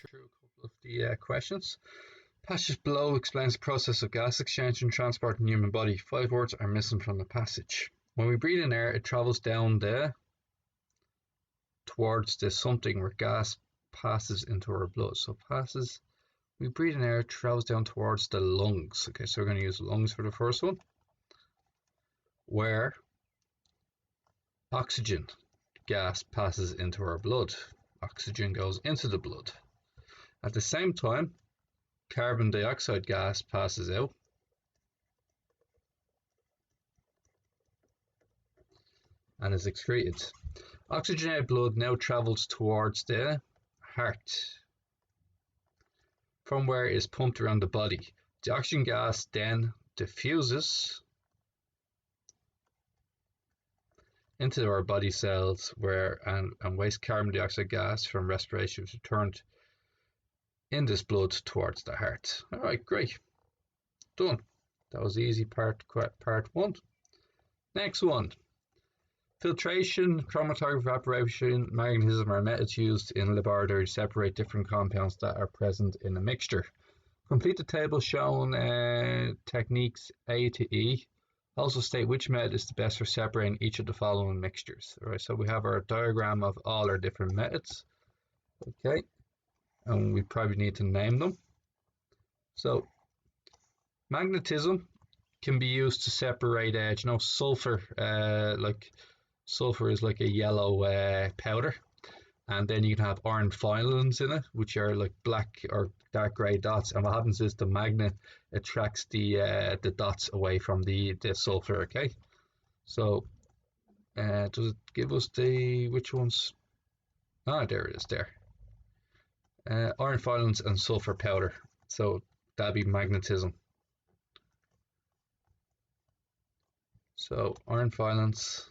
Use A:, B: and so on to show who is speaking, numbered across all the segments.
A: through a couple of the questions. Passage below explains the process of gas exchange and transport in the human body. 5 words are missing from the passage. When we breathe in air, it travels down towards the something where gas passes into our blood. So we breathe in air, it travels down towards the lungs. Okay, so we're going to use lungs for the first one, where oxygen gas passes into our blood. Oxygen goes into the blood. At the same time, carbon dioxide gas passes out. And is excreted. Oxygenated blood now travels towards the heart, from where it is pumped around the body. The oxygen gas then diffuses into our body cells, and waste carbon dioxide gas from respiration is returned in this blood towards the heart. All right, great, done. That was the easy part 1. Next one. Filtration, chromatography, evaporation, magnetism are methods used in laboratory to separate different compounds that are present in a mixture. Complete the table showing techniques A to E. Also state which method is the best for separating each of the following mixtures. All right, so we have our diagram of all our different methods. Okay, and we probably need to name them. So magnetism can be used to separate sulfur. Sulfur is like a yellow powder, and then you can have iron filings in it, which are like black or dark grey dots, and what happens is the magnet attracts the dots away from the sulfur. Okay, so does it give us which ones? There it is there. Iron filings and sulfur powder, so that'd be magnetism. So iron filings,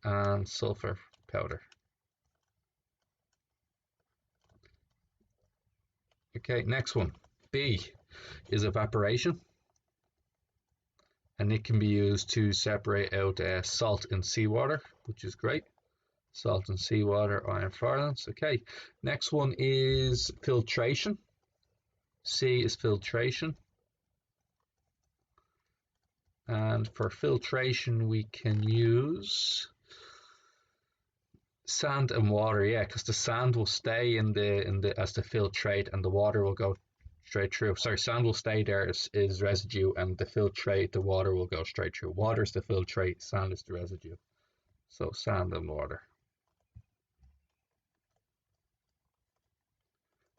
A: and sulfur powder. Okay, next one. B is evaporation, and it can be used to separate out salt in seawater, which is great. Salt and seawater, iron filings. Okay, next one is filtration. C is filtration. And for filtration, we can use sand and water, because the sand will stay in the as the filtrate, and the water will go straight through. Sorry, sand will stay there is residue, and the filtrate, the water will go straight through. Water is the filtrate, sand is the residue. So sand and water.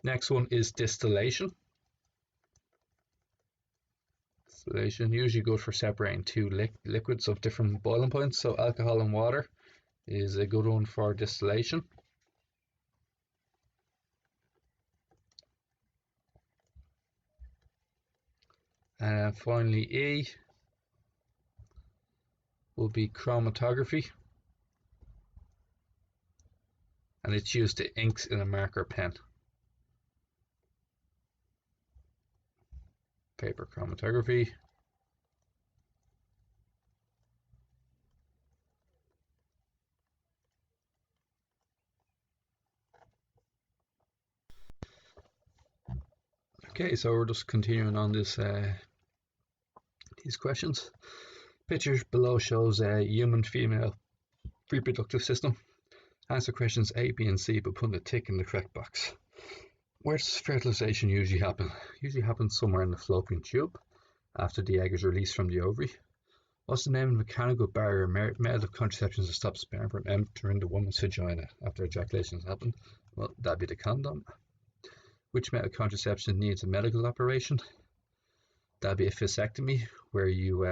A: Next one is distillation. Distillation, usually good for separating two liquids of different boiling points. So alcohol and water is a good one for distillation. And finally, E will be chromatography, and it's used to inks in a marker pen. Paper chromatography. Okay, so we're just continuing on this these questions. Pictures below shows a human female reproductive system. Answer questions A, B, and C, but put a tick in the correct box. Where does fertilization usually happen? Usually happens somewhere in the fallopian tube after the egg is released from the ovary. What's the name of the mechanical barrier method of contraception to stop sperm from entering the woman's vagina after ejaculation has happened? Well, that'd be the condom. Which method of contraception needs a medical operation? That'd be a vasectomy, where you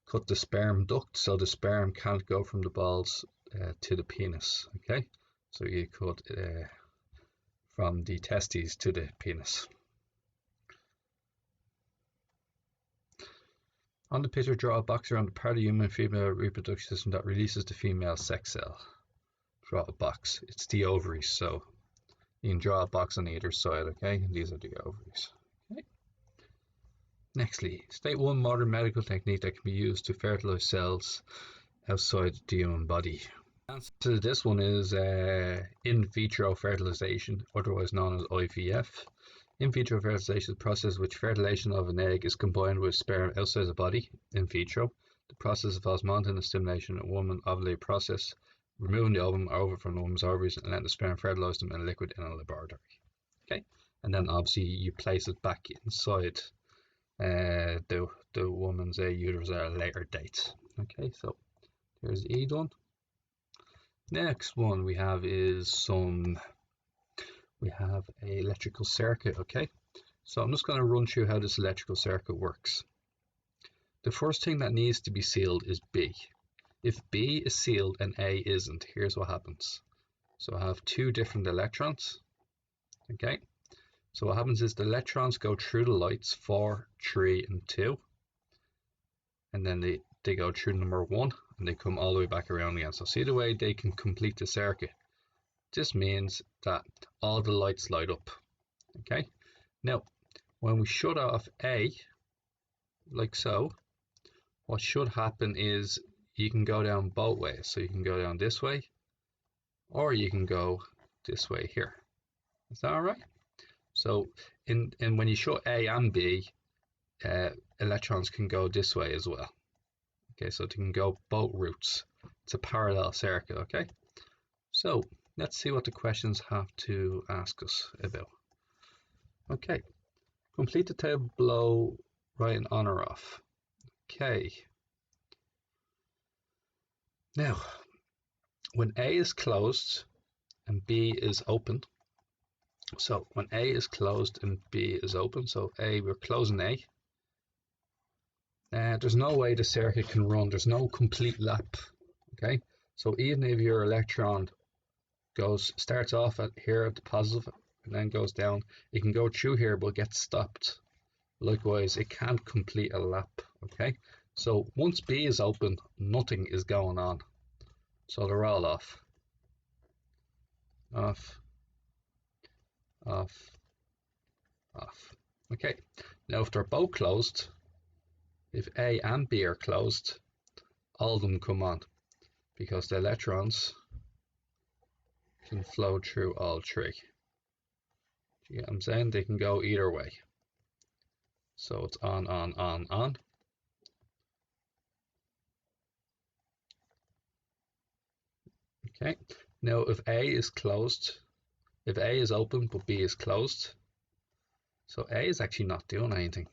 A: cut the sperm duct so the sperm can't go from the balls to the penis. Okay, so you cut from the testes to the penis. On the picture, draw a box around the part of the human female reproductive system that releases the female sex cell. Draw a box. It's the ovaries, so you can draw a box on either side, okay? And these are the ovaries. Okay. Nextly, state one modern medical technique that can be used to fertilize cells outside the human body. Answer to this one is in vitro fertilization, otherwise known as IVF. In vitro fertilization is a process in which fertilization of an egg is combined with sperm outside the body, in vitro. The process involves mounting and stimulation a woman ovulate process, removing the ovum or ovum from the woman's ovaries and letting the sperm fertilize them in a liquid in a laboratory. Okay, and then obviously you place it back inside the woman's uterus at a later date. Okay, so there's E done. Next one we have is we have a electrical circuit. Okay, so I'm just going to run through how this electrical circuit works. The first thing that needs to be sealed is B. If B is sealed and A isn't, here's what happens. So I have two different electrons. Okay, so what happens is the electrons go through the lights 4, 3 and 2, and then they go through number 1 and they come all the way back around again. So see the way they can complete the circuit. This means that all the lights light up. Okay, now when we shut off A, like so, what should happen is you can go down both ways. So you can go down this way, or you can go this way here. Is that all right? So when you shut A and B, electrons can go this way as well. Okay, so they can go both routes. It's a parallel circuit. Okay, so let's see what the questions have to ask us about. Okay, complete the table below, writing on or off. Okay, now when A is closed and B is open, so when A is closed and B is open, so A, we're closing A, there's no way the circuit can run. There's no complete lap. Okay, so even if your electron starts off here at the positive and then goes down, it can go through here but gets stopped. Likewise, it can't complete a lap. Okay, so once B is open, nothing is going on. So they're all off. Off, off, off. Okay, now if they're both closed, if A and B are closed, all of them come on because the electrons can flow through all three. You get what I'm saying? They can go either way. So it's on, on, on, on. Okay, now if A is closed, if A is open but B is closed, so A is actually not doing anything.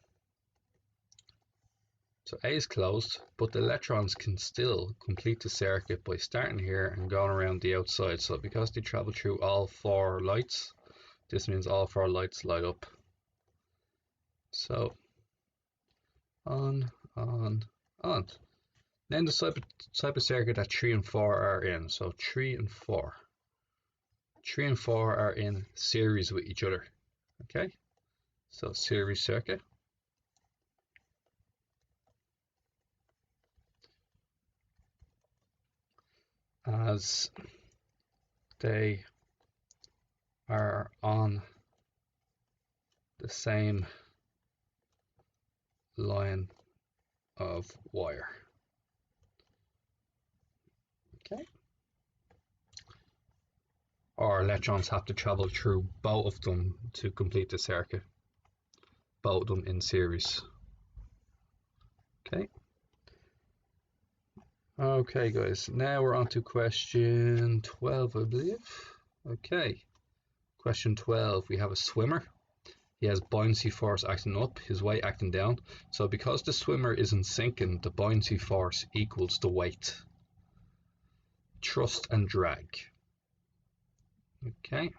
A: So A is closed, but the electrons can still complete the circuit by starting here and going around the outside. So because they travel through all 4 lights, this means all 4 lights light up. So on, on, on. Then the type of circuit that 3 and 4 are in. So 3 and 4. 3 and 4 are in series with each other. Okay, so series circuit. As they are on the same line of wire. Okay. Or electrons have to travel through both of them to complete the circuit. Both of them in series. Okay. Okay guys, now we're on to question 12, I believe. Okay, question 12, we have a swimmer. He has buoyancy force acting up, his weight acting down. So because the swimmer isn't sinking, the buoyancy force equals the weight. Thrust and drag. Okay.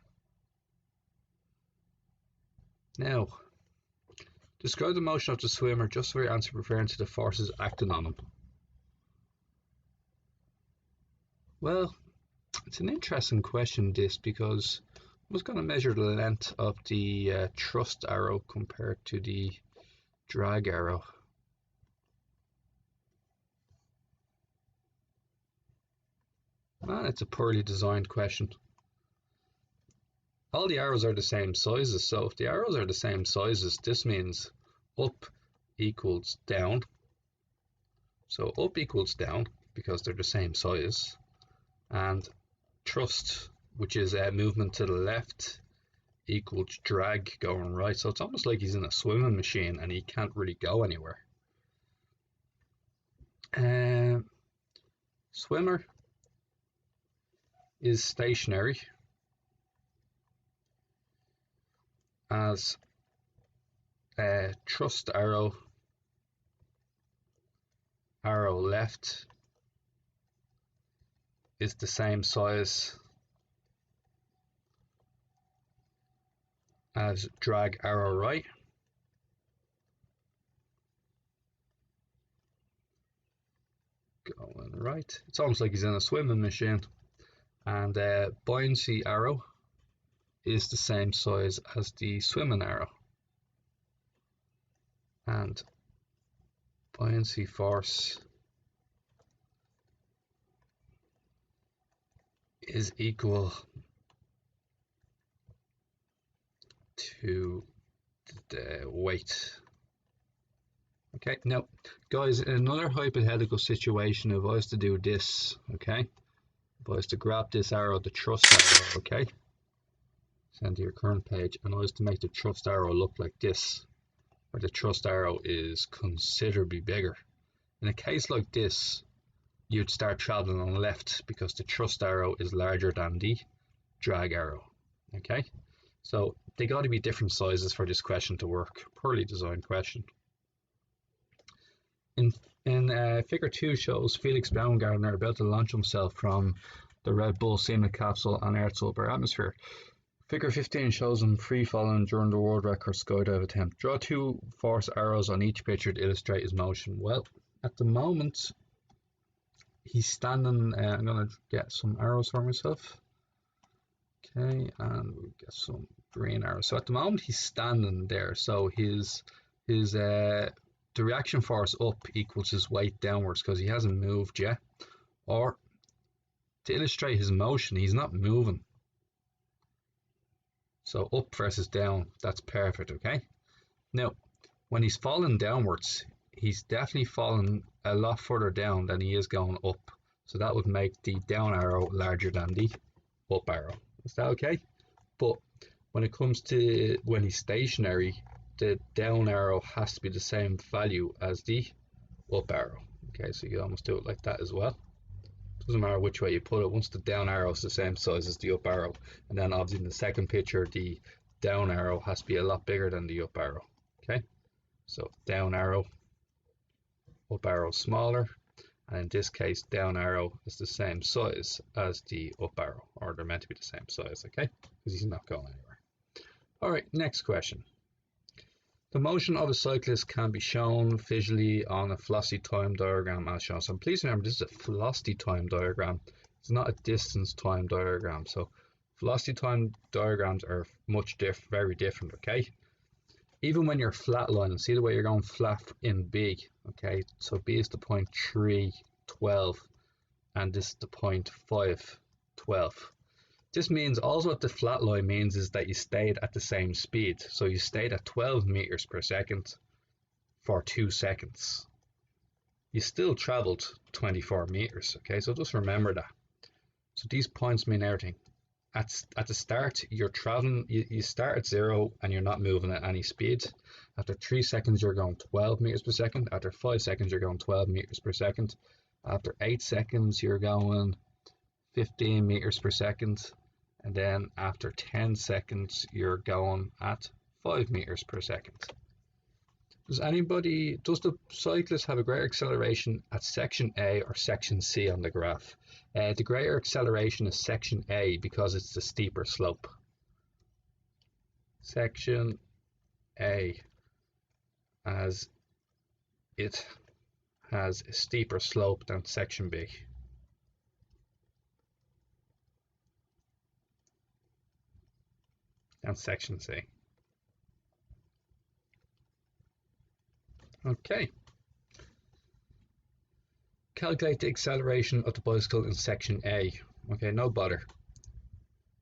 A: Now, describe the motion of the swimmer just for your answer referring to the forces acting on him. Well, it's an interesting question, this, because I was going to measure the length of the thrust arrow compared to the drag arrow. Man, it's a poorly designed question. All the arrows are the same sizes, so if the arrows are the same sizes, this means up equals down. So up equals down because they're the same size. and thrust, which is movement to the left, equals drag going right. So it's almost like he's in a swimming machine and he can't really go anywhere. Swimmer is stationary as thrust arrow left is the same size as drag arrow right. Going right. It's almost like he's in a swimming machine. And buoyancy arrow is the same size as the swimming arrow. And buoyancy force is equal to the weight. Okay, now guys, in another hypothetical situation, if I was to do this, okay, if I was to grab this arrow, the thrust arrow, okay, send to your current page, and I was to make the thrust arrow look like this, where the thrust arrow is considerably bigger. In a case like this, you'd start traveling on the left because the thrust arrow is larger than the drag arrow. Okay, so they got to be different sizes for this question to work. Poorly designed question. In figure 2 shows Felix Baumgartner about to launch himself from the Red Bull semen capsule on Earth's upper atmosphere. Figure 15 shows him free falling during the world record skydive attempt. Draw 2 force arrows on each picture to illustrate his motion. Well, at the moment he's standing. I'm gonna get some arrows for myself. Okay, and we'll get some green arrows. So at the moment he's standing there. So his the reaction force up equals his weight downwards because he hasn't moved yet. Or to illustrate his motion, he's not moving. So up versus down, that's perfect, okay? Now, when he's falling downwards, he's definitely falling a lot further down than he is going up. So that would make the down arrow larger than the up arrow. Is that okay? But when it comes to when he's stationary, the down arrow has to be the same value as the up arrow. Okay, so you almost do it like that as well. Doesn't matter which way you put it, once the down arrow is the same size as the up arrow, and then obviously in the second picture the down arrow has to be a lot bigger than the up arrow. Okay, so down arrow, up arrow smaller, and in this case down arrow is the same size as the up arrow, or they're meant to be the same size, okay, because he's not going anywhere. Alright, next question. The motion of a cyclist can be shown visually on a Flossy time diagram as shown. So please remember, this is a Flossy time diagram. It's not a distance time diagram. So Flossy time diagrams are very different, okay? Even when you're flatlining, see the way you're going flat in B, okay? So B is the point 3, 12, and this is the point 5, 12. This means also what the flat line means is that you stayed at the same speed. So you stayed at 12 meters per second for 2 seconds. You still traveled 24 meters, okay? So just remember that. So these points mean everything. At the start, you're traveling, you start at 0 and you're not moving at any speed. After 3 seconds, you're going 12 meters per second. After 5 seconds, you're going 12 meters per second. After 8 seconds, you're going 15 meters per second. And then after 10 seconds, you're going at 5 meters per second. Does the cyclist have a greater acceleration at section A or section C on the graph? The greater acceleration is section A because it's the steeper slope. Section A, as it has a steeper slope than section B. And section C. Okay. Calculate the acceleration of the bicycle in section A. Okay, no bother.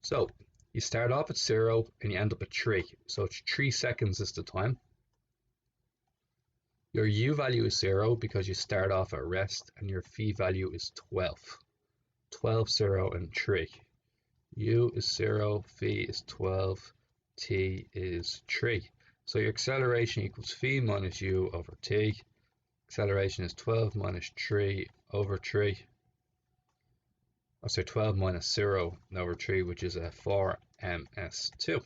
A: So you start off at 0 and you end up at 3. So it's 3 seconds is the time. Your U value is 0 because you start off at rest, and your V value is 12. 12, 0, and 3. U is 0, V is 12, T is 3. So your acceleration equals V minus U over T. Acceleration is 12 minus 3 over 3. Oh, sorry, 12 minus 0 over 3, which is a 4ms2.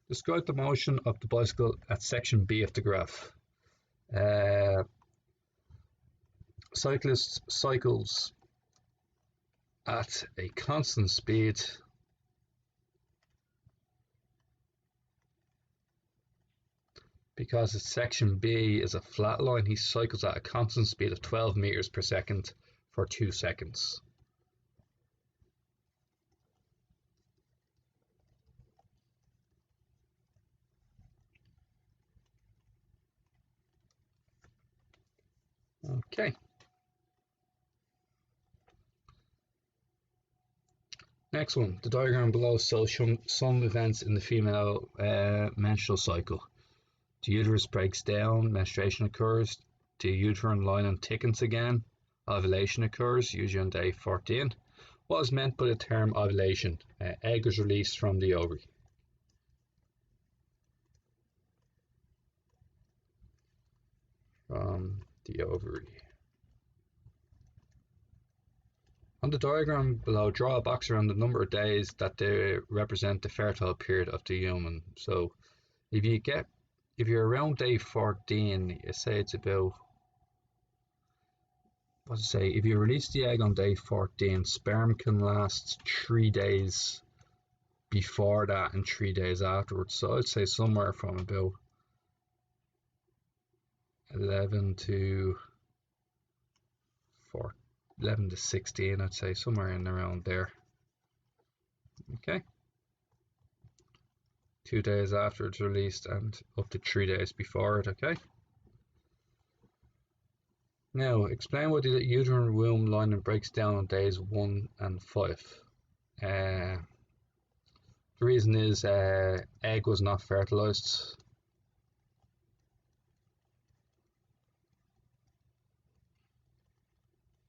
A: Describe the motion of the bicycle at section B of the graph. Cyclist cycles at a constant speed because section B is a flat line. He cycles at a constant speed of 12 meters per second for 2 seconds. Okay. Next one, the diagram below shows some events in the female menstrual cycle. The uterus breaks down, menstruation occurs, the uterine lining thickens again, ovulation occurs, usually on day 14. What is meant by the term ovulation? Egg is released from the ovary. From the ovary. On the diagram below, draw a box around the number of days that they represent the fertile period of the human. So if you're around day 14, you say it's about, if you release the egg on day 14, sperm can last 3 days before that and 3 days afterwards. So I'd say somewhere from about 11 to 16, I'd say somewhere in around there. Okay. 2 days after it's released and up to 3 days before it, okay? Now, explain why the uterine womb lining breaks down on days 1 and 5. The reason is egg was not fertilized.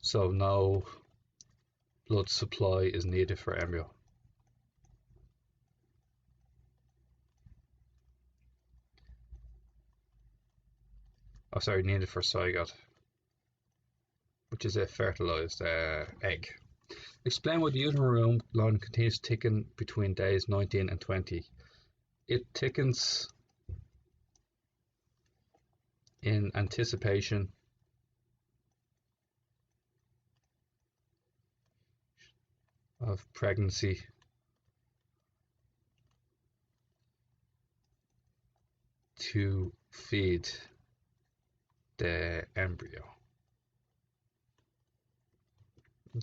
A: So no blood supply is needed for embryo. Oh, sorry, needed for zygote, which is a fertilized egg. Explain why the uterine womb line continues to thicken between days 19 and 20. It thickens in anticipation of pregnancy to feed the embryo.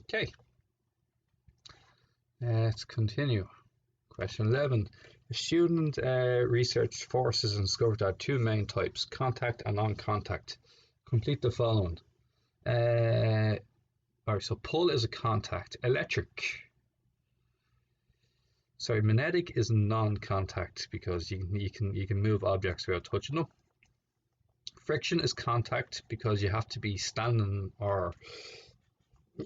A: Okay, let's continue. Question 11. A student researched forces and discovered there are 2 main types, contact and non-contact. Complete the following. Alright, so pull is a contact. Magnetic is non-contact because you can move objects without touching them. Friction is contact because you have to be standing or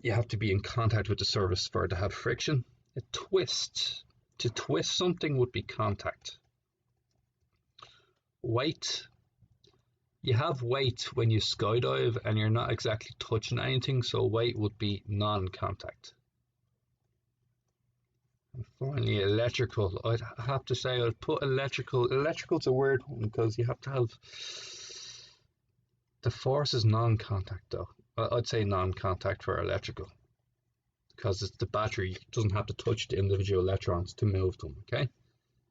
A: you have to be in contact with the surface for it to have friction. A twist. To twist something would be contact. Weight. You have weight when you skydive and you're not exactly touching anything, so weight would be non-contact. And finally, electrical. I'd have to say I'd put electrical. Electrical's a weird one because you have to have the force is non-contact though. I'd say non-contact for electrical because it's the battery doesn't have to touch the individual electrons to move them. Okay,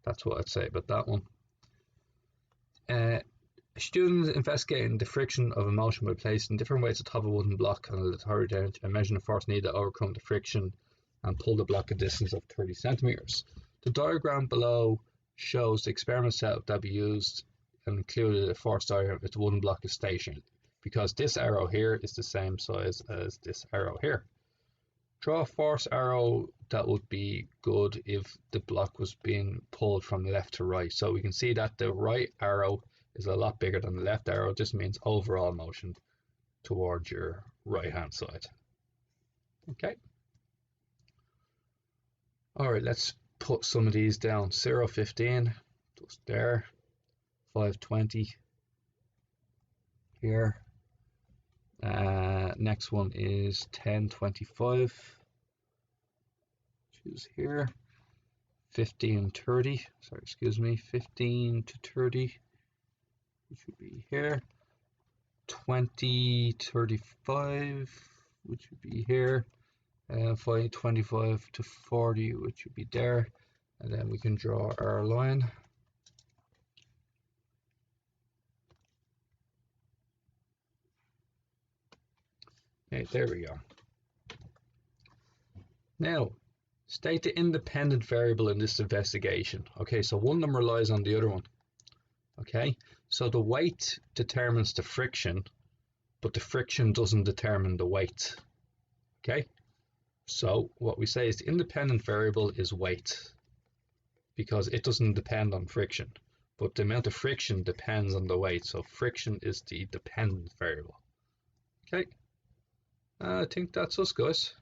A: that's what I'd say about that one. Students investigating the friction of a motion by placing different weights atop a wooden block and a lateral down and measuring the force needed to overcome the friction and pull the block a distance of 30 centimeters. The diagram below shows the experiment setup that we used and included a force diagram if the wooden block is stationary, because this arrow here is the same size as this arrow here. Draw a force arrow that would be good if the block was being pulled from left to right. So we can see that the right arrow is a lot bigger than the left arrow. This means overall motion towards your right hand side. Okay. Alright, let's put some of these down. 0.15, just there. 5.20 here. Next one is 10.25, which is here. 15.30, sorry, excuse me, 15 to 30, which would be here. 20.35, which would be here. 5.25 to 40, which would be there. And then we can draw our line. Okay, there we go. Now, state the independent variable in this investigation. Okay, so one of them relies on the other one. Okay, so the weight determines the friction, but the friction doesn't determine the weight. Okay, so what we say is the independent variable is weight, because it doesn't depend on friction, but the amount of friction depends on the weight, so friction is the dependent variable. Okay, I think that's us, guys.